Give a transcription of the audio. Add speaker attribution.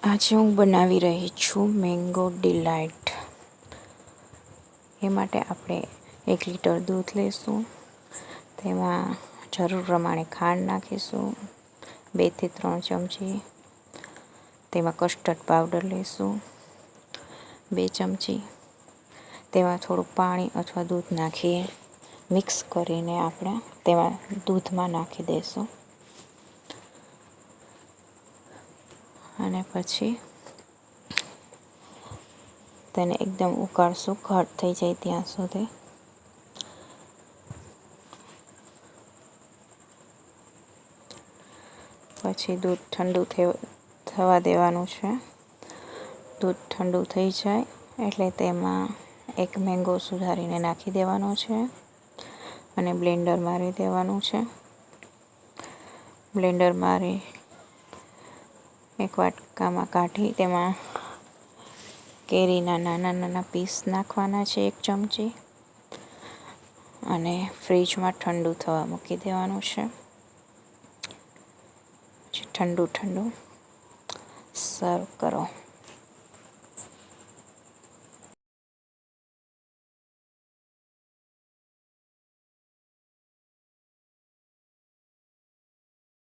Speaker 1: આજે હું બનાવી રહી છું મેંગો ડિલાઇટ. એ માટે આપણે 1 લીટર દૂધ લઈશું. તેમાં જરૂર પ્રમાણે ખાંડ નાખીશું, 2 થી 3 ચમચી. તેમાં કસ્ટર્ડ પાવડર લઈશું 2 ચમચી. તેમાં થોડું પાણી અથવા દૂધ નાખી મિક્સ કરીને આપણે તેમાં દૂધમાં નાખી દઈશું. અને પછી તેને એકદમ ઉકાળશું, ઘટ થઈ જાય ત્યાં સુધી. પછી દૂધ ઠંડુ થવા દેવાનું છે. દૂધ ઠંડુ થઈ જાય એટલે તેમાં એક મેંગો સુધારીને નાખી દેવાનો છે અને બ્લેન્ડર મારી દેવાનું છે. બ્લેન્ડર મારી એક વાટકામાં કાઢી તેમાં કેરીના નાના નાના પીસ નાખવાના છે 1 ચમચી અને ફ્રીજમાં ઠંડુ થવા મૂકી દેવાનું છે. ઠંડુ સર્વ કરો.